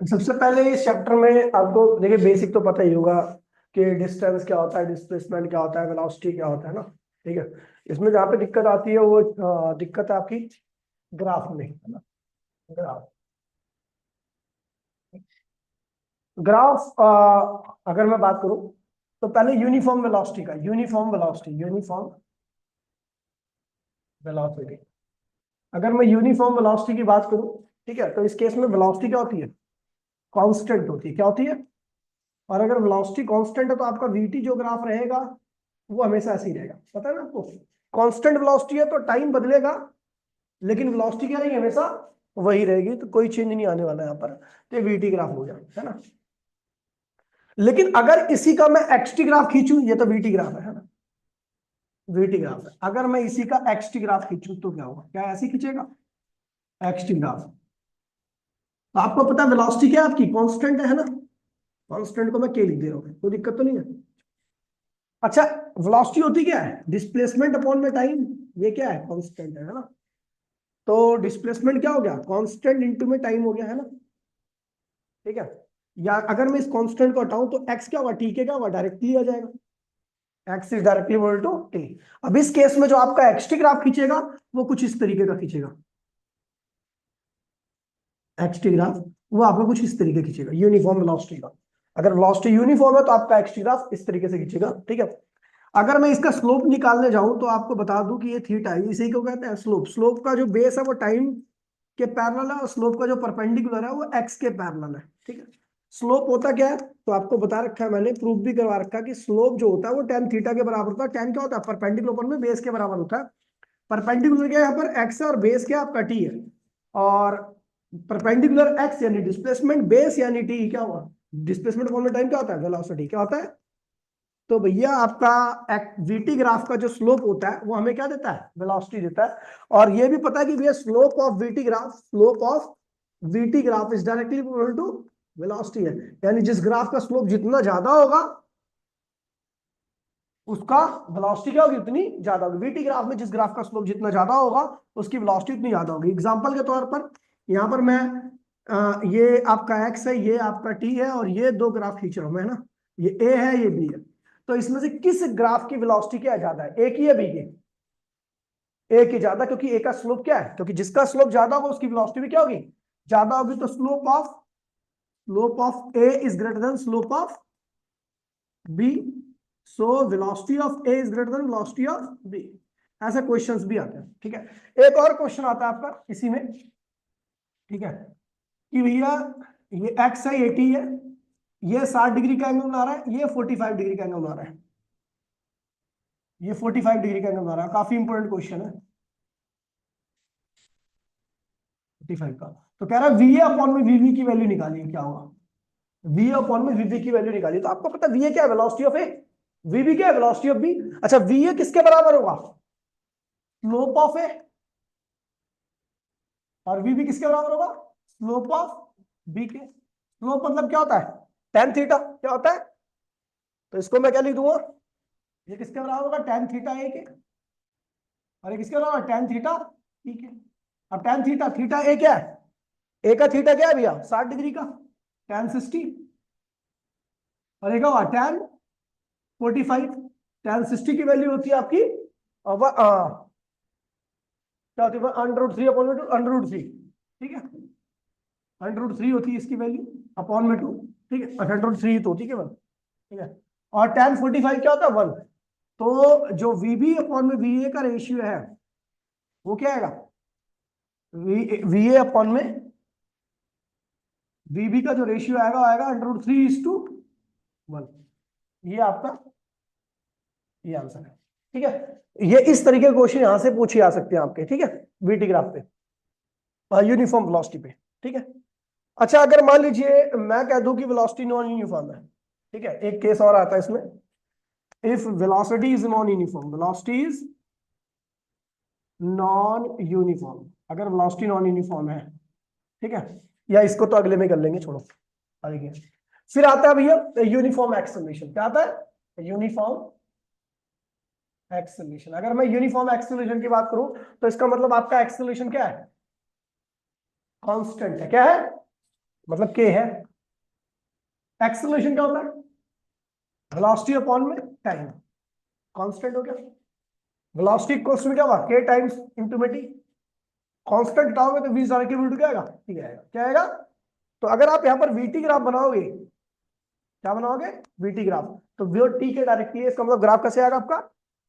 सबसे पहले इस चैप्टर में आपको देखिए बेसिक तो पता ही होगा कि डिस्टेंस क्या होता है, डिस्प्लेसमेंट क्या होता है, वेलोसिटी क्या होता है ना। ठीक है। इसमें जहाँ पे दिक्कत आती है वो दिक्कत है आपकी ग्राफ में, है ना। ग्राफ ग्राफ अगर मैं बात करूं तो पहले यूनिफॉर्म वेलोसिटी का, यूनिफॉर्म वेलोसिटी अगर मैं यूनिफॉर्म वेलोसिटी की बात करूं, ठीक है, तो इस केस में वेलोसिटी क्या होती है? कांस्टेंट होती है। क्या होती है? और अगर वेलोसिटी कांस्टेंट है तो आपका वीटी जो ग्राफ रहेगा वो हमेशा ऐसे ही रहेगा। पता है ना आपको? कांस्टेंट वेलोसिटी है तो टाइम बदलेगा, लेकिन वेलोसिटी क्या रहेगी? हमेशा वही रहेगी, तो कोई चेंज नहीं आने वाला यहाँ पर। तो वीटी ग्राफ हो जाए, है ना। लेकिन अगर इसी का मैं एक्सटी ग्राफ खींचूं, ये तो वीटी ग्राफ है ना, वीटी ग्राफ है। अगर मैं इसी का एक्सटी ग्राफ खींचूं तो क्या होगा? क्या ऐसे ही खींचेगा एक्सटी ग्राफ? तो आपको पता है वेलोसिटी क्या है आपकी? कांस्टेंट है ना। कांस्टेंट को मैं के लिख दे रहा हूँ, कोई दिक्कत तो नहीं है। अच्छा, वेलोसिटी होती क्या है? डिस्प्लेसमेंट अपॉन में टाइम। ये क्या है? कांस्टेंट है ना। तो डिस्प्लेसमेंट क्या हो गया? कांस्टेंट इनटू में टाइम हो गया, है ना। ठीक है। या अगर मैं इस कांस्टेंट को हटाऊं तो एक्स क्या होगा? टी के क्या होगा? डायरेक्टली आ जाएगा। X is directly equal to T. अब इस केस में जो आपका एक्सटी ग्राफ खींचेगा वो कुछ इस तरीके का खींचेगा। एक्सटी ग्राफ वो आपका कुछ इस तरीके खींचेगा, यूनिफॉर्म वेलोसिटी का। अगर वेलोसिटी यूनिफॉर्म है तो आपका एक्सटी ग्राफ इस तरीके से खींचेगा। ठीक है। अगर मैं इसका स्लोप निकालने जाऊं तो आपको बता दूं कि ये थीटा है, इसी को कहते हैं स्लोप। स्लोप का जो बेस है वो टाइम के पैरेलल है, और स्लोप का जो परपेंडिकुलर है वो एक्स के पैरेलल है। ठीक है। स्लोप होता क्या है तो आपको बता रखा है, मैंने प्रूफ भी करवा रखा है कि स्लोप जो होता है वो टेन थीटा के बराबर होता है। टेन क्या होता है? परपेंडिकुलर में बेस के बराबर होता है। परपेंडिकुलर क्या है यहाँ पर? एक्स है, और बेस क्या है आपका? टी है। और परपेंडिकुलर एक्स यानी डिस्प्लेसमेंट, बेस यानी टी, क्या हुआ? डिस्प्लेसमेंट फॉर्म में टाइम क्या होता है? वेलोसिटी क्या होता है? तो भैया आपका वीटी ग्राफ का जो स्लोप होता है वो हमें क्या देता है? वेलोसिटी देता है। और ये भी पता है कि भैया slope of VT graph is directly equal to velocity है। यानी जिस ग्राफ का स्लोप जितना ज्यादा होगा उसका वेलोसिटी क्या होगी? उतनी ज्यादा होगी। वीटी ग्राफ में जिस ग्राफ का स्लोप जितना ज्यादा होगा उसकी वेलोसिटी उतनी ज्यादा होगी। एग्जांपल के तौर पर यहाँ पर मैं ये आपका एक्स है, ये आपका टी है, और ये दो ग्राफ खींच रहा हूं मैं ना। ये ए है, ये बी है। तो इसमें से किस ग्राफ की वेलोसिटी क्या ज्यादा है? ए की या बी की? ए की ज्यादा, क्योंकि ए का स्लोप क्या है? क्योंकि जिसका स्लोप ज्यादा होगा उसकी वेलोसिटी भी क्या होगी? ज्यादा होगी। तो slope of A is greater than slope of B. So velocity of A is greater than velocity of B. ऐसे क्वेश्चंस भी आते हैं। ठीक है। एक और क्वेश्चन आता है आपका इसी में, ठीक है, कि भैया ये एक्स है, ये टी है, ये 60 डिग्री का एंगल बना रहा है, ये 45 डिग्री का एंगल बना रहा है, ये 45 डिग्री का एंगल बना रहा है। काफी इंपॉर्टेंट क्वेश्चन है। 45 का। तो कह रहा है वी ए अपॉन में वीवी की वैल्यू निकालिए, क्या होगा? वी अपॉन में वीवी की वैल्यू निकालिए। तो आपको पता है वी ए क्या है? Velocity of A. वीबी क्या है? Velocity of B. अच्छा, वी ए किसके बराबर होगा? Slope of A. और वी भी किसके बराबर होगा? स्लोप ऑफ बी के। स्लोप मतलब क्या होता है? Tan theta. क्या होता है? तो इसको मैं क्या लिख दूंगा? ये किसके बराबर होगा? टेन थीटा ए के। और ये किसके बराबर? टेन थीटा बी के। अब टेन थीटा, थीटा ए क्या है? ए का थीटा क्या है भैया? 60 डिग्री का, टेन 60। और ये क्या हुआ? टेन 45। टेन 60 की वैल्यू होती है आपकी क्या होती है? अंडर रूट 3 अपॉन में टू, अंडर रूट 3। ठीक है। अंडर रूट 3 होती है इसकी वैल्यू, अपॉन में 2। ठीक है। अंडर रूट 3 तो होती है केवल। ठीक है। और टेन 45 क्या होता है? 1। तो जो वीबी अपॉन में वी ए का रेशियो है वो क्या आएगा? वी ए अपॉन में वीबी का जो रेशियो आएगा आएगा अंडर रूट 3:1। ये आपका, ये आंसर है। ठीक है। ये इस तरीके के क्वेश्चन यहां से पूछे जा सकते हैं आपके। ठीक है। वीटी ग्राफ पे, यूनिफॉर्म वेलोसिटी पे। ठीक है। अच्छा, अगर मान लीजिए मैं कह दूं कि वेलोसिटी नॉन यूनिफॉर्म है। ठीक है। एक केस और आता है इसमें, if velocity is non uniform, velocity is non uniform, अगर वेलोसिटी नॉन यूनिफॉर्म है। ठीक है। या इसको तो अगले में कर लेंगे, छोड़ो आगे। फिर आता है भैया यूनिफॉर्म एक्सेलरेशन। क्या आता है? Uniform acceleration. अगर मैं यूनिफॉर्म एक्सेलरेशन की बात करूं तो इसका मतलब आपका एक्सेलरेशन क्या है? कांस्टेंट है। क्या है? मतलब k है। एक्सेलरेशन क्या होता है? वेलोसिटी अपॉन में टाइम, कांस्टेंट हो गया। वेलोसिटी इक्वल्स में क्या हुआ, k टाइम्स इंटू में t। कांस्टेंट हटाओगे तो v सारा के क्या आएगा, ठीक आएगा। क्या आएगा? तो अगर आप यहाँ पर vt ग्राफ बनाओगे, क्या बनाओगे, vt ग्राफ, तो v और t के डायरेक्टली, इसका मतलब ग्राफ कैसे आएगा आपका,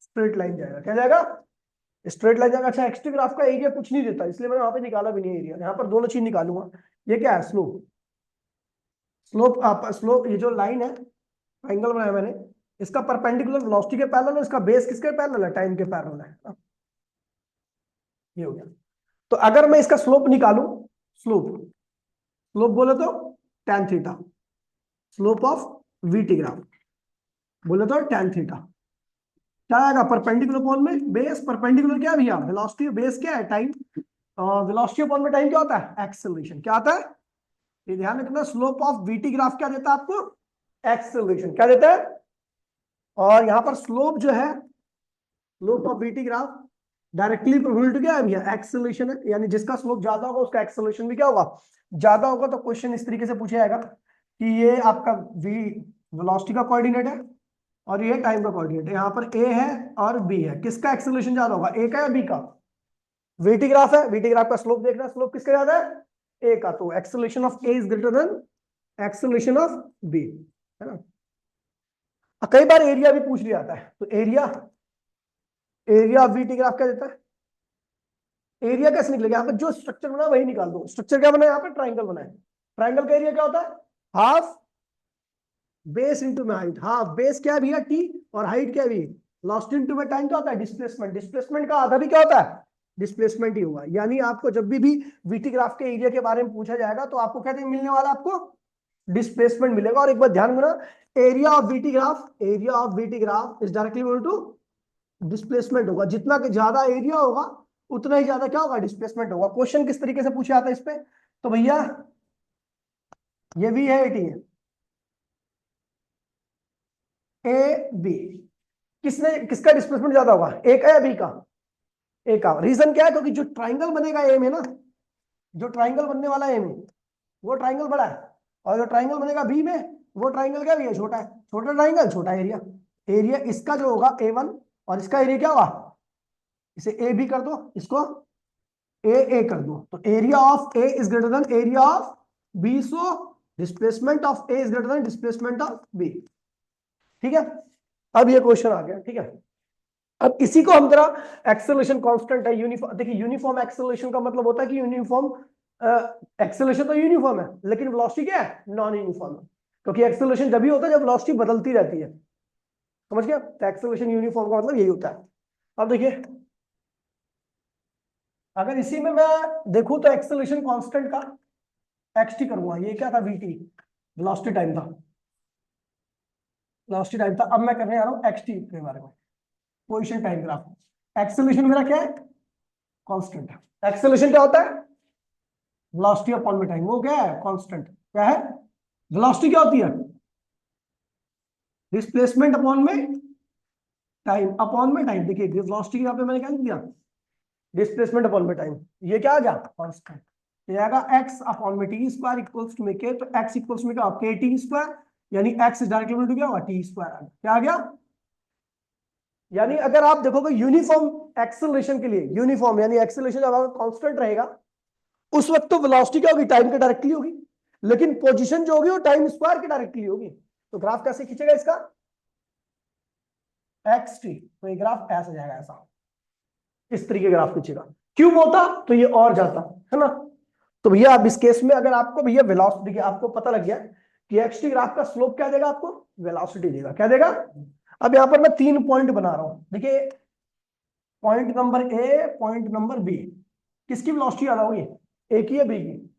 स्ट्रेट लाइन जाएगा। क्या जाएगा, स्ट्रेट लाइन जाएगा। अच्छा, एक्सटी ग्राफ का एरिया कुछ नहीं देता, इसलिए मैंने वहां पे निकाला भी नहीं एरिया। यहाँ पर दोनों चीज निकालूंगा। ये क्या है, स्लोप। स्लोप आप स्लोप, ये जो लाइन है, ट्रायंगल बनाया मैंने, इसका परपेंडिकुलर वेलोसिटी के पैरेलल है, इसका बेस किसके पैरेलल है, टाइम के पैरेलल है। ये हो गया। तो अगर मैं इसका स्लोप निकालूं, स्लोप, स्लोप बोले तो tan theta, slope of VT graph बोले तो tan थीटा, क्या आएगा, परपेंडिकुलर अपॉन में बेस। परपेंडिकुलर क्या है भैया, वेलोसिटी, बेस क्या है, टाइम। वेलोसिटी अपॉन में टाइम क्या होता है, एक्सेलरेशन। क्या आता है, ये ध्यान रखना, स्लोप ऑफ वीटी ग्राफ क्या देता है आपको, एक्सेलरेशन। क्या देता है, और यहां पर स्लोप जो है, slope of VT graph directly proportional to क्या है भैया, एक्सेलरेशन है। यानी जिसका स्लोप ज्यादा होगा उसका एक्सेलरेशन भी क्या होगा, ज्यादा होगा। तो क्वेश्चन इस तरीके से पूछा जाएगा कि ये आपका वी वेलोसिटी का कोऑर्डिनेट है और ये टाइम का कोऑर्डिनेट है, यहाँ पर ए है और बी है, किसका एक्सेलरेशन ज्यादा होगा, ए का या बी का। वीटी ग्राफ है, वीटी ग्राफ का स्लोप देखना, स्लोप किसका ज्यादा है, ए का, तो acceleration of A is greater than acceleration of B, है ना। कई बार एरिया भी पूछ लिया जाता है, तो area, area of VT graph क्या देता है, एरिया कैसे निकलेगा, यहाँ पर जो स्ट्रक्चर बना वही निकाल दो। स्ट्रक्चर क्या बना है, यहाँ पर ट्राइंगल बना है, ट्राइंगल का एरिया क्या होता है, हाफ बेस इंटू में हाइट। हाफ बेस क्या है भैया, टी, और हाइट क्या है भी, लॉस्ट इंटू में टाइम क्या होता है, डिस्प्लेसमेंट। डिस्प्लेसमेंट का आधा भी क्या होता है, डिस्प्लेसमेंट ही होगा। यानी आपको जब भी वीटी ग्राफ के एरिया के बारे में पूछा जाएगा तो आपको क्या मिलने वाला, आपको डिस्प्लेसमेंट मिलेगा। और एक बार ध्यान देना, area of VT graph, area of VT graph is directly equal to displacement होगा। जितना ज्यादा एरिया होगा उतना ही ज्यादा क्या होगा, डिस्प्लेसमेंट होगा। क्वेश्चन किस तरीके से पूछा जाता है इस पे, तो भैया ये भी है, एटी है, ए बी, किसने, किसका डिस्प्लेसमेंट ज्यादा होगा, ए का या बी का, ए का। रीजन क्या है, क्योंकि जो ट्राइंगल बनेगा ए में ना, जो ट्राइंगल बनने वाला ए में, वो ट्राइंगल बड़ा है, और जो ट्राइंगल बनेगा बी में, वो ट्राइंगल क्या भी है, छोटा है। छोटा ट्राइंगल छोटा एरिया, एरिया इसका जो होगा A1, और इसका एरिया क्या होगा, इसे ए बी कर दो, इसको ए कर दो, तो area of A is greater than area of B, so displacement of A is greater than displacement of B. ठीक है, अब ये क्वेश्चन आ गया। ठीक है, अब इसी को हम जरा एक्सेलरेशन कांस्टेंट है, यूनिफॉर्म, देखिए यूनिफॉर्म एक्सेलरेशन का मतलब होता है कि यूनिफॉर्म एक्सेलरेशन तो यूनिफॉर्म है, लेकिन वेलोसिटी क्या है, नॉन यूनिफॉर्म है। क्योंकि एक्सेलरेशन जब भी होता है जब वेलोसिटी बदलती रहती है, समझ गया। तो एक्सेलरेशन यूनिफॉर्म का मतलब यही होता है। अब देखिए, अगर इसी में मैं देखूं तो एक्सेलरेशन कांस्टेंट का एक्स टी करूंगा, ये क्या था, वी टी, वेलोसिटी टाइम था, वेलोसिटी टाइम था। अब मैं करने आ रहा हूं एक्स टी के बारे में, पोजीशन टाइम ग्राफ। एक्सेलरेशन मेरा क्या है, कांस्टेंट है। एक्सेलरेशन क्या होता है, वेलोसिटी अपॉन में टाइम, वो क्या है, कांस्टेंट। क्या है, वेलोसिटी क्या होती है, डिस्प्लेसमेंट अपॉन में टाइम, अपॉन में टाइम। देखिए वेलोसिटी यहाँ पे मैंने क्या लिख दिया, डिस्प्लेसमेंट अपॉन में टाइम, ये क्या आ गया, कांस्टेंट। ये आएगा एक्स अपॉन में टी स्क्वायर इक्वल्स टू में के, तो एक्स इक्वल्स में क्या, के टी स्क्वायर, यानी X is directly equal to क्या होगा, टी स्क्वायर आ गया। क्या आ गया, यानी अगर आप देखोगे यूनिफॉर्म एक्सेलरेशन के लिए, यूनिफॉर्म यानी एक्सेलरेशन जब आपका कांस्टेंट रहेगा, उस वक्त तो वेलोसिटी क्या होगी, टाइम के डायरेक्टली होगी, लेकिन पोजीशन जो होगी वो टाइम स्क्वायर की डायरेक्टली होगी। तो ग्राफ कैसे खींचेगा इसका, एक्स टी, तो ये ग्राफ ऐसा जाएगा, ऐसा इस तरीके ग्राफ खींचेगा। क्यूब होता तो ये और जाता, है ना। तो भैया अब इस केस में अगर आपको भैया वेलोसिटी, देखिए आपको पता लग गया कि एक्स टी ग्राफ का स्लोप क्या देगा आपको, वेलोसिटी देगा। क्या देगा, अब यहां पर मैं 3 पॉइंट बना रहा हूं, देखिए point number A, point number B, किसकी वेलोसिटी ज्यादा होगी, ए की या बी की।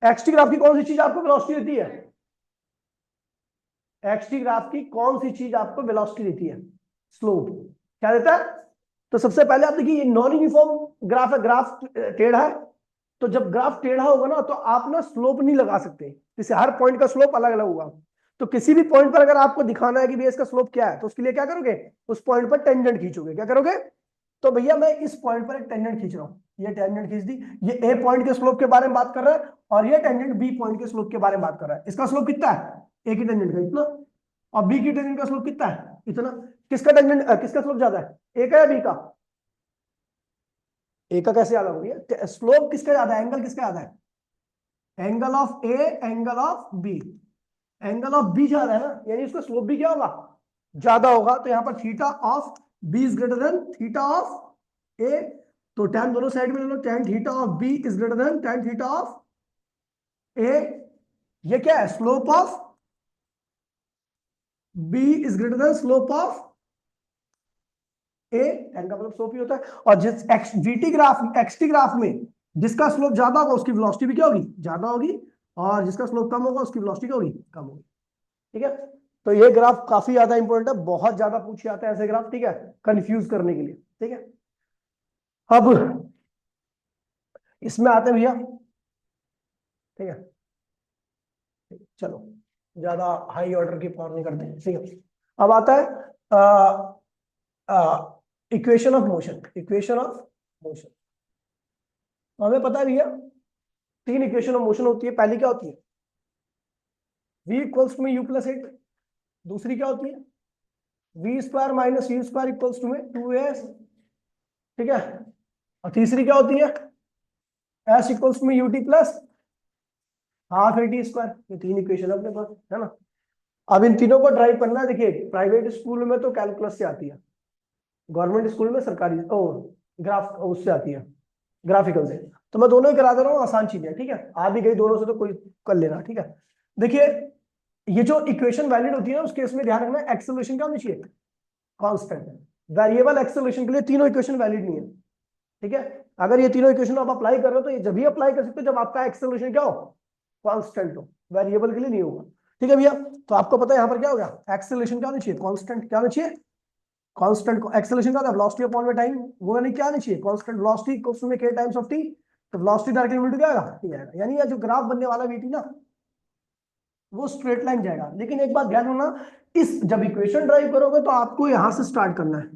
एक्सटी ग्राफ की कौन सी चीज आपको वेलोसिटी देती है, एक्सटी ग्राफ की कौन सी चीज आपको वेलोसिटी देती है, स्लोप। क्या देता है, तो सबसे पहले आप देखिए ये नॉन यूनिफॉर्म ग्राफ है, ग्राफ टेढ़ा है, तो जब ग्राफ टेढ़ा होगा ना तो आप ना स्लोप नहीं लगा सकते, जैसे हर पॉइंट का स्लोप अलग अलग होगा। तो किसी भी पॉइंट पर अगर आपको दिखाना है कि भैया इसका स्लोप क्या है, तो उसके लिए क्या करोगे, उस पॉइंट पर टेंजेंट खींचोगे। क्या करोगे, तो भैया मैं इस पॉइंट पर एक टेंजेंट खींच रहा हूं, ये टेंजेंट खींच दी, ये ए पॉइंट के स्लोप के बारे में बात कर रहा है और ये टेंजेंट बी पॉइंट के स्लोप के बारे में बात कर रहा है। इसका स्लोप कितना है, ए की टेंजेंट का इतना, और बी की टेंजेंट का स्लोप कितना है, इतना। किसका टेंजेंट किसका स्लोप ज्यादा है, ए का या बी का? ए का कैसे ज्यादा हो गया, स्लोप किसका ज्यादा है, एंगल किसका ज्यादा है, angle of A angle of B, angle of B ज्यादा है ना, यानी इसका स्लोप भी क्या होगा, ज्यादा होगा। तो यहाँ पर theta of B is greater than theta of A, तो tan दोनों साइड में ले लो, tan theta of B is greater than tan theta of A. ये क्या है, slope of B is greater than slope of A, tan का मतलब स्लोप ही होता है। और जिस वीटी ग्राफ एक्सटी ग्राफ में जिसका स्लोप ज्यादा होगा उसकी वेलोसिटी भी क्या होगी, ज्यादा होगी, और जिसका स्लोप कम होगा उसकी वेलोसिटी क्या होगी, कम होगी। ठीक है, तो ये ग्राफ काफी ज्यादा इंपॉर्टेंट है, बहुत ज्यादा पूछे जाते हैं ऐसे ग्राफ, ठीक है, कंफ्यूज करने के लिए। ठीक है, अब इसमें आते हैं भैया, ठीक है, चलो ज्यादा हाई ऑर्डर की पावर नहीं करते, ठीक है। अब आता है equation of motion, equation of motion. हमें पता है भैया तीन इक्वेशन ऑफ मोशन होती है। पहली क्या होती है, v इक्वल्स टू में u प्लस 8, दूसरी क्या होती है v square minus u square equals to में 2as, ठीक है, और तीसरी क्या होती है s इक्वल्स टू में ut plus half at square. ये तीन इक्वेशन अपने पास है ना। अब इन तीनों को ड्राइव करना है। देखिए प्राइवेट स्कूल में तो कैलकुलस से आती है, गवर्नमेंट स्कूल में सरकारी ग्राफ उससे आती है, ग्राफिकल से। तो मैं दोनों ही करा दे रहा हूँ, आसान चीजें, ठीक है, आ भी गई दोनों से तो कोई कर लेना, ठीक है। देखिए ये जो इक्वेशन वैलिड होती है ना, उस केस में ध्यान रखना एक्सेलरेशन क्या होनी चाहिए, कांस्टेंट। वेरिएबल एक्सेलरेशन के लिए तीनों इक्वेशन वैलिड नहीं है, ठीक है। अगर ये तीनों इक्वेशन आप अप्लाई कर रहे हो तो ये जब भी अप्लाई कर सकते हो जब आपका एक्सेलरेशन क्या हो, कांस्टेंट हो, वेरिएबल के लिए नहीं होगा। ठीक है भैया, तो आपको पता है यहाँ पर क्या हो गया, एक्सेलरेशन क्या होनी चाहिए, कांस्टेंट। क्या होना चाहिए, कांस्टेंट। एक्सेलरेशन का वेलोसिटी अपॉन में टाइम, वो यानी क्या आनी चाहिए, कांस्टेंट। वेलोसिटी इक्वल्स टू में k टाइम्स ऑफ t, तो वेलोसिटी डायरेक्टली इक्वल टू क्या आएगा, t आएगा। यानी ये जो ग्राफ बनने वाला vt ना वो स्ट्रेट लाइन जाएगा। लेकिन एक बात ध्यान रखना, इस जब इक्वेशन ड्राइव करोगे तो आपको यहां से स्टार्ट करना है,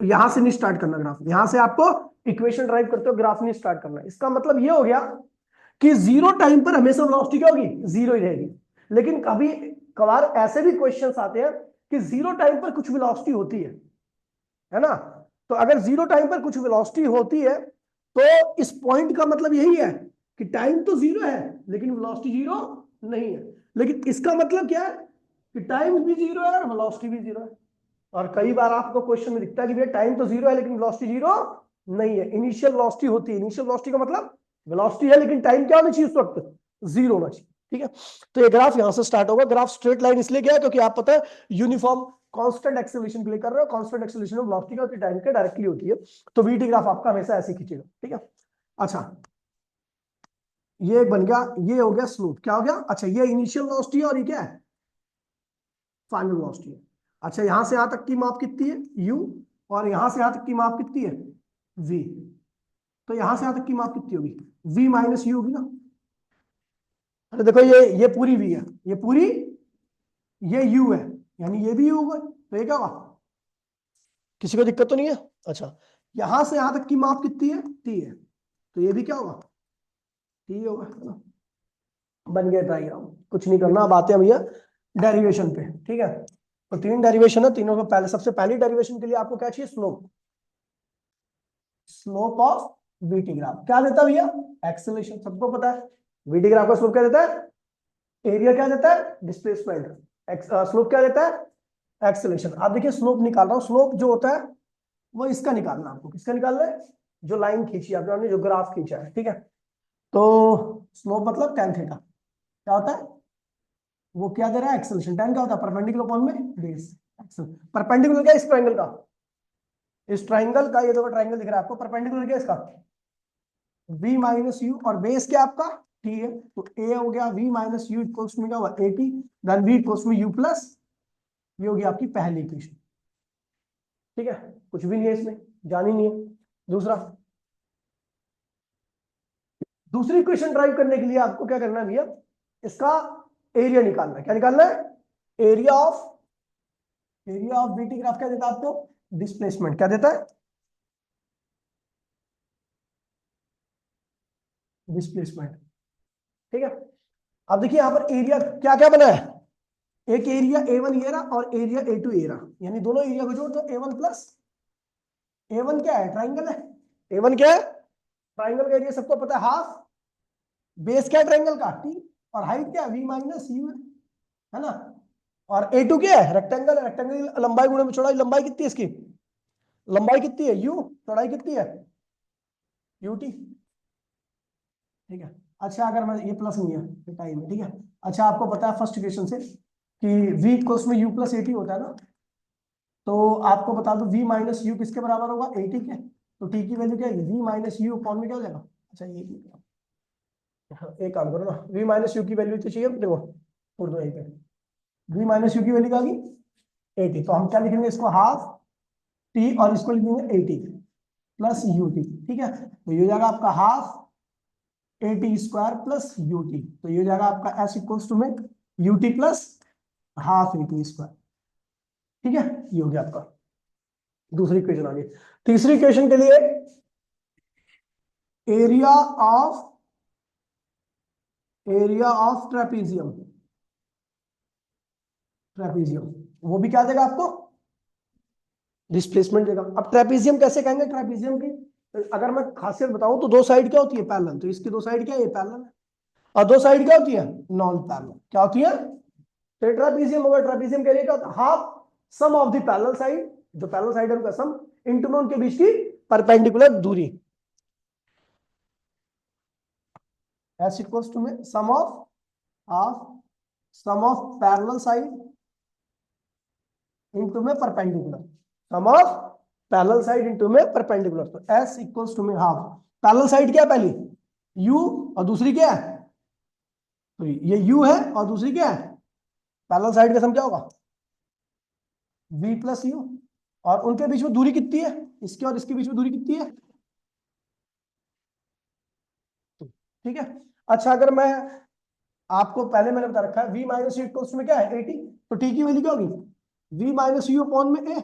यहां से नहीं स्टार्ट करना ग्राफ, यहां से आपको इक्वेशन ड्राइव करते हो ग्राफ नहीं स्टार्ट करना। इसका मतलब ये हो गया कि जीरो टाइम पर हमेशा वेलोसिटी क्या होगी, जीरो ही रहेगी। लेकिन कभी कभार ऐसे भी क्वेश्चंस आते हैं कि जीरो टाइम पर कुछ वेलोसिटी होती है ना। तो अगर जीरो टाइम पर कुछ वेलोसिटी होती है तो इस पॉइंट का मतलब यही है कि टाइम तो जीरो है लेकिन वेलोसिटी जीरो नहीं है। लेकिन इसका मतलब क्या है कि टाइम भी जीरो है और वेलोसिटी भी जीरो है। और कई बार आपको क्वेश्चन में दिखता है कि भैया टाइम तो जीरो है लेकिन वेलोसिटी जीरो नहीं है, इनिशियल वेलोसिटी होती है। इनिशियल वेलोसिटी का मतलब वेलोसिटी है लेकिन टाइम क्या होना चाहिए उस वक्त, जीरो होना चाहिए। ठीक है, तो ये ग्राफ यहां से स्टार्ट होगा। ग्राफ स्ट्रेट लाइन इसलिए गया क्योंकि आप पता है यूनिफॉर्म कांस्टेंट एक्सेलरेशन के लिए कर रहे हो, कांस्टेंट एक्सेलरेशन वेलोसिटी का टाइम के डायरेक्टली होती है, तो वीटी ग्राफ आपका हमेशा ऐसे खींचेगा। ठीक है, अच्छा ये बन गया, ये हो गया स्लोप। क्या हो गया, अच्छा ये इनिशियल वेलोसिटी है और ये क्या है, फाइनल वेलोसिटी है। अच्छा यहां से यहां तक की माप कितनी है, u, और यहां से यहां तक की माप कितनी है, v। तो यहां से यहां तक की माप कितनी होगी, v माइनस u होगी ना। अरे देखो ये पूरी v है, ये पूरी, ये u है, यानी ये भी u होगा। तो ये क्या होगा, किसी को दिक्कत तो नहीं है। अच्छा यहां से यहां तक की माप कितनी है, t है, तो ये भी क्या होगा, t होगा, है ना। बन गया डायग्राम, कुछ नहीं करना। अब आते हैं भैया डेरिवेशन पे। ठीक है, तो तीन डेरिवेशन है, तीनों को पहले, सबसे पहली डेरिवेशन के लिए आपको क्या चाहिए, slope, slope of VT graph. क्या देता है भैया, एक्सेलरेशन, सबको पता है। वीटी ग्राफ का स्लोप क्या देता है, एरिया क्या देता है, डिस्प्लेसमेंट। स्लोप क्या देता है, एक्सेलरेशन। आप देखिए स्लोप निकाल रहा हूं, स्लोप जो होता है वो इसका निकालना है आपको। किसका निकालना है, जो लाइन खींची आपने, जो ग्राफ खींचा है। ठीक है, तो स्लोप मतलब tan थीटा। क्या होता है, वो क्या दे रहा है, एक्सेलरेशन। tan क्या होता है, परपेंडिकुलर अपॉन में बेस। परपेंडिकुलर क्या है इस ट्रायंगल का, इस ट्रायंगल का, ये देखो ट्रायंगल दिख रहा है आपको, परपेंडिकुलर क्या है इसका, v माइनस यू, और बेस क्या आपका t है। तो a हो गया v minus U equals to क्या हुआ, 80, then v equals to u plus, ये होगी आपकी पहली इक्वेशन। ठीक है, कुछ भी नहीं है इसमें, जानी नहीं है। दूसरा, दूसरी इक्वेशन ड्राइव करने के लिए आपको क्या करना है भैया, इसका एरिया निकालना है। क्या निकालना है, area of, area of BT graph क्या देता है आपको, डिस्प्लेसमेंट। क्या देता है, डिस्प्लेसमेंट। ठीक है, अब देखिए यहाँ पर एरिया क्या क्या बना है, एक एरिया A1 ये रहा और एरिया A2 ये रहा, यानी दोनों एरिया को जोड़ दो, A1 प्लस A1 क्या है, ट्राइंगल है, A1 क्या है, ट्राइंगल का एरिया सबको पता है हाफ, बेस क्या है ट्राइंगल का T, और हाइट क्या है V माइनस U है ना, और A2 क्या है, रेक्टेंगल है, रेक्टेंगल की लंबाई गुणे में चौड़ाई, लंबाई कितनी है इसकी, लंबाई कितनी है U, चौड़ाई कितनी है UT। ठीक है, अच्छा अगर मैं ये प्लस नहीं है टाइम है, ठीक है, अच्छा आपको पता है फर्स्ट इक्वेशन से कि V इक्वल्स में U प्लस AT होता है ना, तो आपको बता दो V माइनस यू किसके बराबर होगा, AT के, तो T की वैल्यू क्या है, V माइनस यू अपॉन में क्या हो जाएगा, अच्छा ये हाँ, एक काम करो ना, V माइनस यू की वैल्यू तो चाहिए देखो, छोड़ दो यहीं पे, V माइनस यू की वैल्यू क्या होगी 80, तो हम क्या लिखेंगे इसको हाफ T और इसको लिखेंगे 80 प्लस UT। ठीक है, तो ये हो जाएगा आपका half AT square plus UT, तो ये हो जाएगा आपका S इक्वल्स टू में UT plus half AT square. ठीक है, ये हो गया आपका दूसरी इक्वेशन आ गई। तीसरी इक्वेशन के लिए एरिया ऑफ ट्रेपीजियम, ट्रेपीजियम वो भी क्या देगा आपको, डिस्प्लेसमेंट देगा। अब ट्रेपीजियम कैसे कहेंगे, ट्रेपीजियम की अगर मैं खासियत बताऊं तो दो साइड क्या होती है पैरेलल, तो इसकी दो साइड क्या है, ये पैरेलल है, और दो साइड क्या होती है नॉन पैरेलल, क्या होती है, तो ट्रेपीजियम होगा, ट्रेपीजियम के लिए क्या होता है, half sum of the parallel side, जो पैरेलल साइड है उनका सम इनटू में उनके बीच की परपेंडिकुलर दूरी, एस इक्वल्स टू में sum of parallel side into में perpendicular, sum of parallel side into में परपेंडिकुलर, तो एस इक्वल्स टू में हाफ, पैरेलल साइड क्या है पहली यू और दूसरी क्या है, तो ये यू है और दूसरी क्या है, पैरेलल साइड का सम क्या होगा v प्लस यू, और उनके बीच में दूरी कितनी है, इसके और इसके बीच में दूरी कितनी है, ठीक है। अच्छा अगर मैं आपको पहले मैंने बता रखा है v माइनस यू इक्वल्स में क्या है 80, तो t की वैल्यू क्या होगी v माइनस यू अपॉन में a,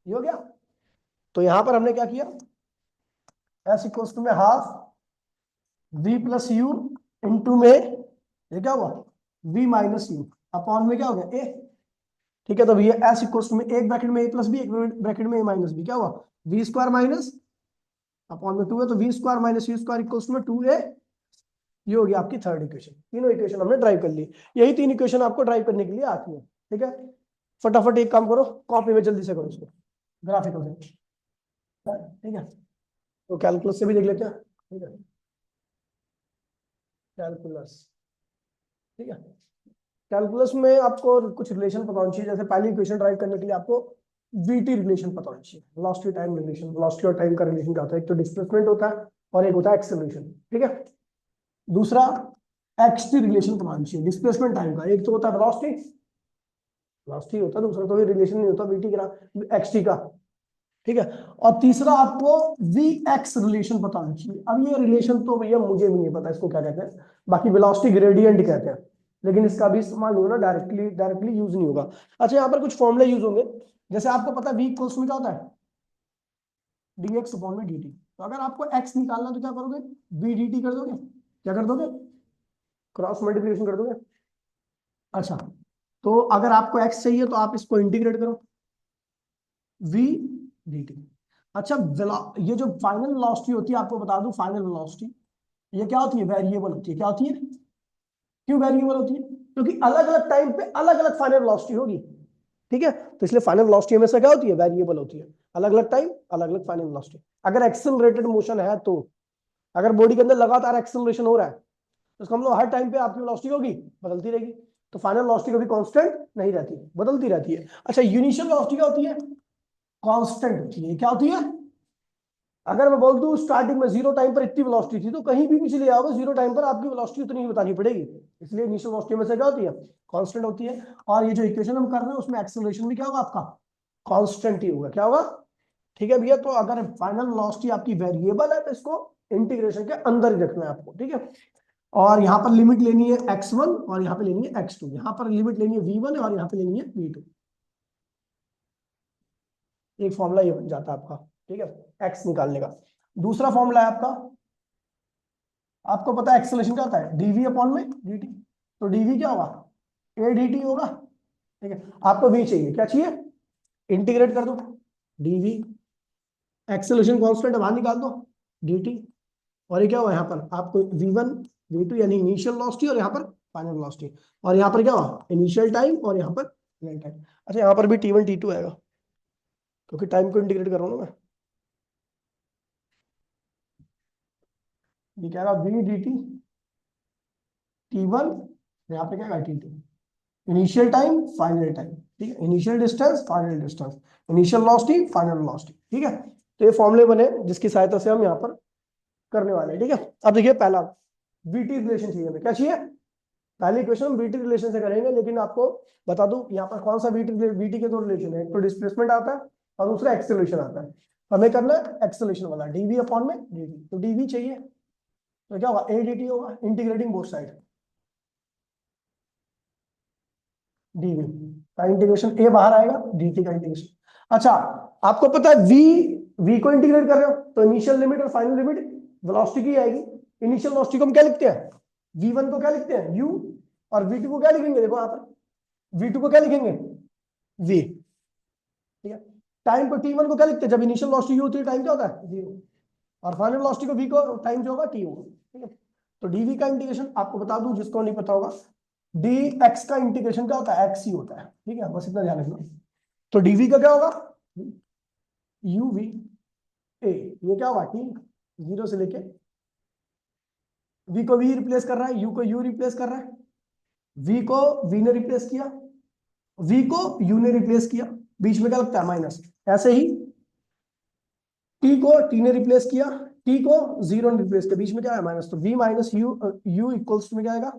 ये हो गया, तो यहां पर हमने क्या किया, s इक्वल्स टू में half v plus you into में ये क्या हुआ v माइनस यू अपॉन में क्या हो गया a। ठीक है, तो ये s इक्वल्स टू में एक ब्रैकेट में a प्लस बी, एक ब्रैकेट में a माइनस बी, क्या हुआ v स्क्वायर माइनस अपॉन में 2 है, तो v square minus U square equals to में 2a, ये होगी आपकी थर्ड इक्वेशन। तीनों इक्वेशन हमने ड्राइव कर ली, यही तीन इक्वेशन आपको ड्राइव करने के लिए आती है। ठीक है, फटाफट एक काम करो, कॉपी में जल्दी से करो इसको ग्राफिकल से, ठीक है, तो कैलकुलस से भी देख लेते हैं। ठीक है, कैलकुलस, ठीक है, कैलकुलस में आपको कुछ रिलेशन पता होना चाहिए, जैसे पहली इक्वेशन ड्राइव करने के लिए आपको वीटी रिलेशन पता होना चाहिए, वेलोसिटी टाइम रिलेशन, वेलोसिटी और टाइम का रिलेशन क्या होता है, एक तो डिस्प्लेसमेंट होता है और एक होता है एक्सेलरेशन। ठीक है, दूसरा एक्सटी रिलेशन पता होना चाहिए डिस्प्लेसमेंट टाइम का, एक तो होता है वेलोसिटी, वेलोसिटी होता है, दूसरा तो रिलेशन नहीं होता वीटी का एक्सटी का। ठीक है, और तीसरा आपको वी एक्स रिलेशन पता होना चाहिए। अब ये रिलेशन तो भैया मुझे भी नहीं पता इसको क्या कहते हैं, बाकी वेलोसिटी ग्रेडियंट कहते हैं, लेकिन इसका भी इस्तेमाल नहीं होगा, डायरेक्टली यूज नहीं होगा। अच्छा यहाँ पर कुछ फॉर्मूले यूज होंगे, जैसे आपको पता है वी इक्वल्स में क्या होता है dx अपॉन में dt, तो अगर आपको x निकालना तो क्या करोगे v dt कर दोगे, क्या कर दोगे क्रॉस मल्टीप्लिकेशन कर दोगे। अच्छा, तो अगर आपको x चाहिए तो आप इसको इंटीग्रेट करो v dt। अच्छा ये जो फाइनल वेलोसिटी होती है, आपको बता दूं फाइनल वेलोसिटी ये क्या होती है, वेरिएबल होती है। क्या होती है, क्यों वेरिएबल होती है, क्योंकि अलग अलग टाइम पे अलग अलग फाइनल वेलोसिटी होगी। ठीक है, तो इसलिए फाइनल वेलोसिटी हमेशा क्या होती है, वेरिएबल होती है, अलग अलग टाइम अलग अलग फाइनल वेलोसिटी। अगर एक्सेलरेटेड मोशन है तो, अगर बॉडी के अंदर लगातार एक्सेलरेशन हो रहा है तो इसका मतलब हर टाइम पे आपकी वेलोसिटी होगी बदलती रहेगी, तो फाइनल वेलोसिटी कभी कांस्टेंट नहीं रहती, बदलती रहती है। अच्छा यूनिशियल वेलोसिटी क्या होती है, कांस्टेंट होती है। क्या होती है, अगर मैं बोल दूं स्टार्टिंग में जीरो टाइम पर इतनी वेलोसिटी थी, तो कहीं भी चले आओगे जीरो टाइम पर आपकी वेलोसिटी उतनी ही बतानी पड़ेगी, इसलिए इनिशियल वेलोसिटी में से क्या होती है कांस्टेंट होती है। और ये जो इक्वेशन हम कर रहे हैं उसमें एक्सेलरेशन भी क्या होगा आपका कांस्टेंट ही होगा, क्या होगा। ठीक है भैया, तो अगर फाइनल वेलोसिटी आपकी वेरिएबल है तो इसको इंटीग्रेशन के अंदर ही रखना है आपको। ठीक है, और यहाँ पर लिमिट लेनी है x1 और यहाँ पे लेनी है x2, यहाँ पर लिमिट लेनी है v1 और यहाँ पे लेनी है v2, एक फॉर्मूला ये बन जाता है आपका। ठीक है, x निकालने का। दूसरा फॉर्मूला है आपका आपको पता है एक्सेलरेशन क्या होता है, डीवी अपॉन में dt। तो डीवी क्या होगा, ए dt होगा। ठीक है, आपको v चाहिए, क्या चाहिए, इंटीग्रेट कर दो डीवी, एक्सेलरेशन कांस्टेंट बाहर निकाल दो dt। और ये क्या हुआ यहाँ पर आपको v1 v2 यानी इनिशियल वेलोसिटी और यहाँ पर फाइनल वेलोसिटी, और यहाँ पर क्या हुआ इनिशियल टाइम और यहाँ पर फाइनल टाइम। अच्छा यहाँ पर भी t1 t2 आएगा क्योंकि टाइम को इंटीग्रेट कर रहा हूँ ना मैं। ये क्या वी dt t1, यहाँ पे क्या है t2, initial time final time. ठीक है, initial distance final distance, initial velocity final velocity. ठीक है, तो ये फॉर्मूले बने जिसकी सहायता से हम यहाँ पर करने वाले हैं। ठीक है, अब देखिए पहला वीटी रिलेशन चाहिए हमें, क्या चाहिए, पहली क्वेश्चन हम वीटी रिलेशन से करेंगे, लेकिन आपको बता दूं यहाँ पर कौन सा वीटी के दो रिलेशन है, एक तो डिस्प्लेसमेंट आता है और दूसरा एक्सेलरेशन आता है। हमें करना है एक्सेलरेशन वाला, डीवी अपॉन में डीटी। तो डीवी चाहिए तो क्या होगा, ए डी टी होगा, इंटीग्रेटिंग बोथ साइड, डीवी का इंटीग्रेशन ए बाहर आएगा, dt का इंटीग्रेशन। अच्छा आपको पता है v को इंटीग्रेट कर रहे हो तो इनिशियल लिमिट और फाइनल लिमिट वेलोसिटी की आएगी। इनिशियल वेलोसिटी को हम क्या लिखते हैं, v1 को क्या लिखते हैं u, और v2 को क्या लिखेंगे, देखो यहाँ पर v2 को क्या लिखेंगे v। ठीक है, टाइम को t1 को क्या लिखते हैं, जब इनिशियल वेलोसिटी u होती है टाइम क्या होता है 0, और फाइनल वेलोसिटी को v को टाइम जो होगा t होगा। ठीक है, तो dv का इंटीग्रेशन आपको बता दूं जिसको नहीं पता होगा, dx का इंटीग्रेशन क्या होता है, x ही होता है। ठीक है, बस इतना ध्यान रखना। तो dv का क्या होगा uv a, ये क्या होगा t, 0 से लेके v को v रिप्लेस कर रहा है, u को u रिप्लेस कर रहा है, v को v ने रिप्लेस किया, v को u ने रिप्लेस किया, बीच में क्या लगता है माइनस। ऐसे ही t को t ने रिप्लेस किया, t को 0 ने रिप्लेस किया, बीच में क्या है माइनस। तो v माइनस u इक्वल्स में क्या आएगा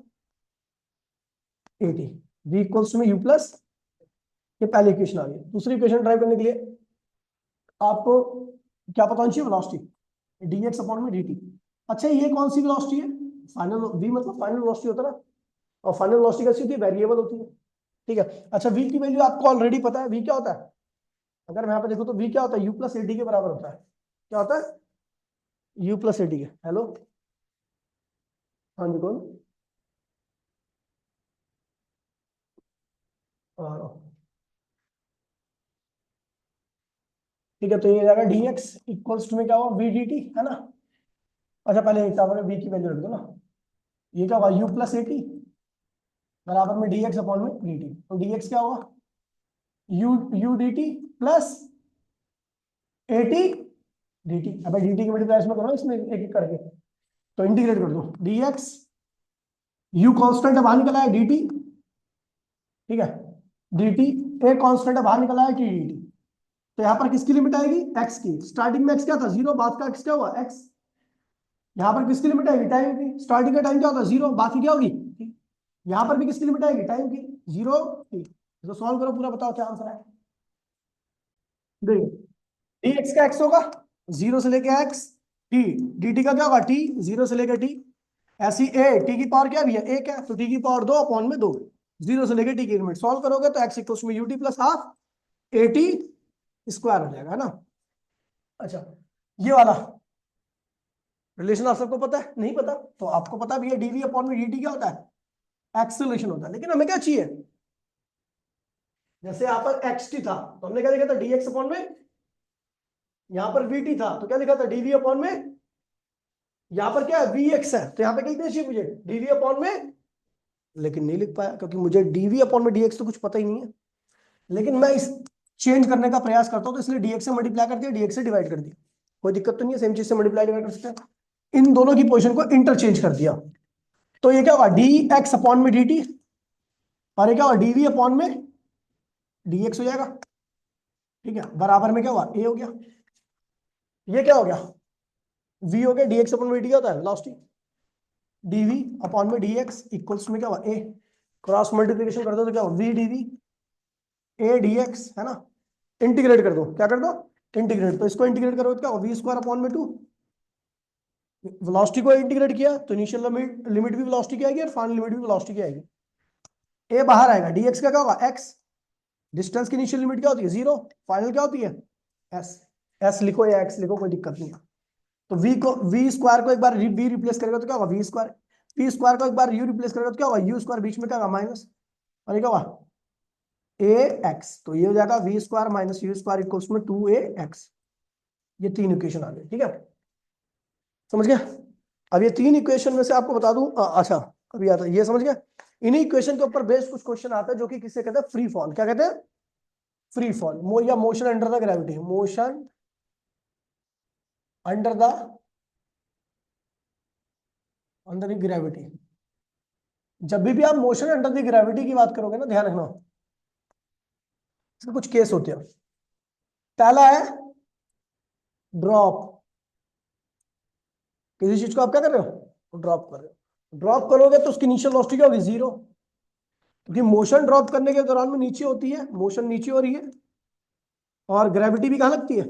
80, v इक्वल्स में u प्लस, ये पहली इक्वेशन आ गई। दूसरी इक्वेशन ड्राइव करने के लिए आपको क्या पता होनी चाहिए, वेलोसिटी dx अपॉन में dt। अच्छा ये कौन सी वेलोसिटी है, फाइनल, v मतलब फाइनल वेलोसिटी होता है ना, और फाइनल वेलोसिटी कैसी होती है, वेरिएबल होती है। ठीक है, अच्छा v की वैल्यू आपको ऑलरेडी पता है, v क्या होता है, अगर मैं यहाँ पे देखूं तो v क्या होता है, u प्लस एडी के बराबर होता है। क्या होता है, u प्लस एडी के। हेलो, हाँ जी कौन, ठीक है, तो ये जाएगा dx इक्वल्स टू में क्या होगा v dt, है ना। अच्छा पहले एक v की वैल्यू रख दो ना, ये क्या होगा u प्लस एटी बराबर में dx अपॉन में dt। तो dx क्या होगा u dt plus eighty dt। अब dt की मल्टीप्लाई में करो इसमें एक एक करके, तो इंटीग्रेट कर दो dx, u कांस्टेंट है बाहर निकला है dt। ठीक है, dt एक कांस्टेंट है बाहर निकला है कि dt। तो यहाँ पर किसकी लिमिट आएगी, x की। स्टार्टिंग में x क्या था 0, बाद का x क्या हुआ x। यहाँ पर किसकी लिमिट आएगी, टाइम की। स्टार्टिंग का टाइम क्या होता है 0, बाद की क्या होगी, यहाँ पर भी किसकी लिमिट आएगी, टाइम की 0 t। तो सॉल्व करो पूरा, बताओ क्या आंसर है। देखिए dx का x होगा 0 से लेके x, t dt का क्या होगा t 0 से लेके t। ऐसी a t की पावर क्या भी है, एक है, तो t की पावर 2 अपॉन में 2, 0 से लेके t की लिमिट। सॉल्व करोगे तो x इक्वल्स में ut plus half at square हो जाएगा, है ना। अच्छा ये वाला रिलेशन आप सबको पता है, नहीं पता तो आपको पता भी है, dv अपॉन में dt क्या होता है, एक्सेलरेशन होता है। लेकिन हमें क्या चाहिए, जैसे यहाँ पर xt था तो हमने क्या लिखा था dx अपॉन में, यहाँ पर vt था तो क्या लिखा था dv अपॉन में, यहाँ पर क्या है vx है तो यहाँ पे क्या लिखना चाहिए मुझे dv अपॉन में, लेकिन नहीं लिख पाया क्योंकि मुझे dv अपॉन में dx तो कुछ पता ही नहीं है। लेकिन मैं इस चेंज करने का प्रयास करता हूँ, तो इसलिए dx से मल्टीप्लाई कर दिया, dx से डिवाइड कर दिया, कोई दिक्कत तो नहीं है, सेम चीज से मल्टीप्लाई डिवाइड कर सकते हैं। इन दोनों की पोजीशन को इंटरचेंज कर दिया, तो ये क्या होगा dx अपॉन में dt, और ये क्या होगा dv अपॉन में dx हो जाएगा। ठीक है, बराबर में क्या हुआ a हो गया, ये क्या हो गया v हो गया, dx अपॉन में dt क्या होता है वेलोसिटी, dv अपॉन में dx इक्वल्स में क्या हुआ a, क्रॉस मल्टीप्लिकेशन कर दो तो क्या हुआ v dv a dx, है ना। इंटीग्रेट कर दो, क्या कर दो इंटीग्रेट, तो इसको इंटीग्रेट करो तो क्या होगा v स्क्वायर अपॉन में 2। वेलोसिटी को इंटीग्रेट किया तो इनिशियल लिमिट भी वेलोसिटी की आएगी और फाइनल लिमिट भी वेलोसिटी की आएगी। a बाहर आएगा, dx का क्या होगा x, डिस्टेंस की इनिशियल लिमिट क्या होती है 0, फाइनल क्या होती है s, s लिखो या x लिखो कोई दिक्कत नहीं है। तो वी स्क्वायर को एक बार वी रिप्लेस करेगा तो क्या होगा, वी स्क्वायर। पी स्क्वायर को एक बार यू रिप्लेस करेगा तो क्या होगा, यू स्क्वायर, बीच में क्या होगा माइनस, और ये क्या होगा ए एक्स। तो ये हो जाएगा V square minus U square equals में 2ax। ये 3 इक्वेशन आ गए, ठीक है, समझ गया। अब ये 3 इक्वेशन में से आपको बता दूं, अच्छा अभी आता है, ये समझ गया। इन्हीं इक्वेशन के ऊपर बेस्ड कुछ क्वेश्चन आता है जो कि किससे कहते हैं, फ्री फॉल। क्या कहते हैं, फ्री फॉल, या motion under the gravity, motion under the under the gravity. जब भी आप मोशन अंडर द ग्रेविटी की बात करोगे ना, ध्यान रखना इसके कुछ केस होते हैं। पहला है ड्रॉप, किसी चीज को आप क्या कर रहे हो, ड्रॉप कर रहे हो। ड्रॉप करोगे तो उसकी इनिशियल वेलोसिटी क्या होगी, 0, क्योंकि मोशन ड्रॉप करने के दौरान में नीचे होती है, मोशन नीचे हो रही है, और ग्रेविटी भी कहां लगती है,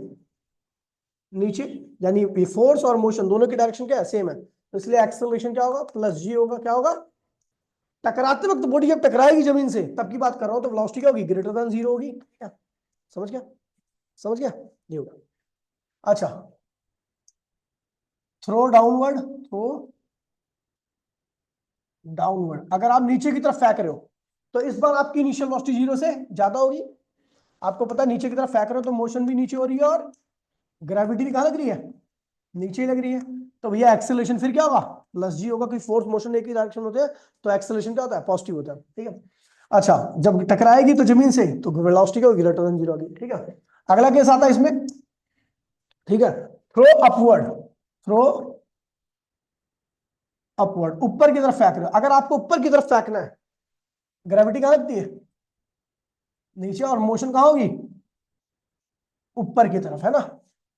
नीचे। यानी ये फोर्स और मोशन दोनों की डायरेक्शन क्या है, सेम है, तो इसलिए एक्सेलरेशन क्या होगा, प्लस जी होगा। क्या होगा, टकराते वक्त बॉडी जब टकराएगी जमीन से तब की बात कर रहा हूं, तो वेलोसिटी क्या होगी, ग्रेटर देन 0 होगी। क्या समझ गया, समझ गया, ये होगा। अच्छा, थ्रो डाउनवर्ड, थ्रो डाउनवर्ड, अगर आप नीचे की तरफ फेंक रहे हो तो इस बार आपकी इनिशियल वेलोसिटी 0 से ज्यादा होगी। आपको पता है नीचे की तरफ फेंक रहे हो तो मोशन भी नीचे हो रही है, और ग्रेविटी भी कहां लग रही है, नीचे ही लग रही है। तो भैया एक्सेलरेशन फिर क्या होगा, प्लस जी होगा, क्योंकि फोर्स मोशन एक ही डायरेक्शन में होते हैं, तो एक्सेलरेशन क्या होता है, पॉजिटिव होता है, ठीक है। अच्छा, जब टकराएगी तो जमीन से तो वेलोसिटी क्या होगी, ग्रेटर देन 0 होगी, ठीक है। अगला केस आता है इसमें, ठीक है, थ्रो अपवर्ड, थ्रो अपवर्ड, ऊपर की तरफ फेंक रहे हो। अगर आपको ऊपर की तरफ फेंकना है, ग्रेविटी कहां लगती है, नीचे, और मोशन कहां होगी, ऊपर की तरफ, है ना।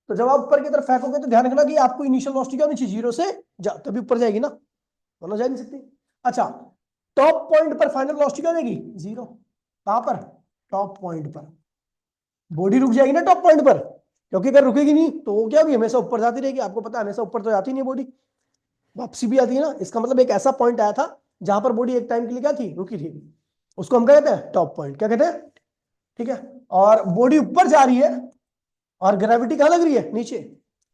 तो जब आप ऊपर की तरफ फेंकोगे तो ध्यान रखना कि आपको इनिशियल वेलोसिटी क्या होनी चाहिए, 0 से तभी ऊपर जाएगी ना, वरना जा नहीं सकती। अच्छा, टॉप पॉइंट पर फाइनल वेलोसिटी क्या देगी, 0। कहां पर, टॉप पॉइंट पर। बॉडी रुक जाएगी ना टॉप पॉइंट पर, क्योंकि अगर रुकेगी नहीं तो वो क्या होगी, हमेशा ऊपर जाती रहेगी। आपको पता है हमेशा ऊपर तो जाती नहीं बॉडी, वापसी भी आती है ना। इसका मतलब एक ऐसा पॉइंट आया था जहां पर बॉडी एक टाइम के लिए क्या थी, रुकी थी, उसको हम क्या कहते हैं, टॉप पॉइंट। क्या कहते हैं, ठीक है। और बॉडी ऊपर जा रही है और ग्रेविटी कहां लग रही है, नीचे,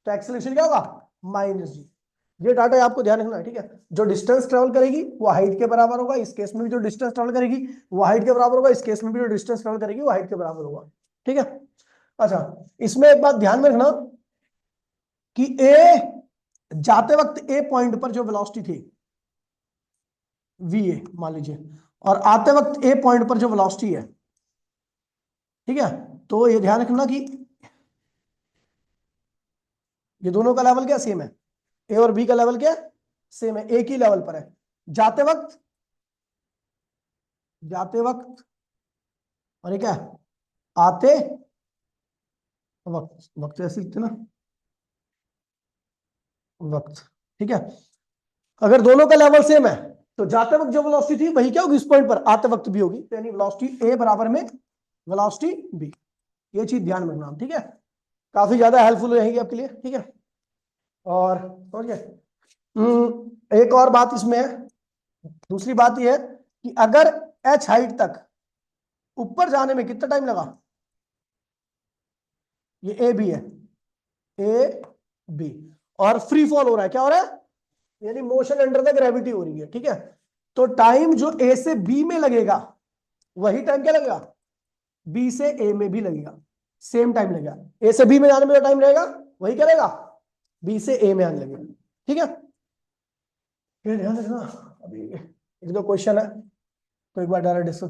तो एक्सेलरेशन क्या होगा, माइनस जी। ये डाटा आपको ध्यान रखना है, ठीक है। जो डिस्टेंस ट्रेवल करेगी वो हाइट के बराबर होगा, इस केस में भी जो डिस्टेंस ट्रेवल करेगी वो हाइट के बराबर होगा, इस केस में भी जो डिस्टेंस ट्रेवल करेगी वो हाइट के बराबर होगा, ठीक है। अच्छा, इसमें एक बात ध्यान में रखना कि ए, जाते वक्त ए पॉइंट पर जो वेलोसिटी थी वी ए मान लीजिए, और आते वक्त ए पॉइंट पर जो वेलोसिटी है, ठीक है, तो ये ध्यान रखना कि ये दोनों का लेवल क्या सेम है, ए और बी का लेवल क्या सेम है, एक ही लेवल पर है। जाते वक्त, जाते वक्त, और ये क्या है, आते वक्त, वक्त ऐसे लिखते ना, वक्त, ठीक है। अगर दोनों का लेवल सेम है तो जाते वक्त जो वेलोसिटी थी वही क्या होगी इस पॉइंट पर, आते वक्त भी होगी, तो यानी वेलोसिटी ए बराबर में वेलोसिटी बी। ये चीज ध्यान में रखना, ठीक है, काफी ज्यादा हेल्पफुल रहेगी आपके लिए, ठीक है। और समझ गए। एक और बात इसमें है, दूसरी बात यह है कि अगर एच हाइट तक ऊपर जाने में कितना टाइम लगा, ये ए बी है, ए बी, और फ्री फॉल हो रहा है, क्या हो रहा है, यानी मोशन अंडर द ग्रेविटी हो रही है, ठीक है। तो टाइम जो ए से बी में लगेगा वही टाइम क्या लगेगा, बी से ए में भी लगेगा, सेम टाइम लगेगा। ए से बी में जाने में जो टाइम रहेगा वही क्या रहेगा, बी से ए में आने लगेगा, ठीक है। ये ध्यान रखना। अभी एक दो क्वेश्चन है तो एक बार डायरेक्ट डिस्कस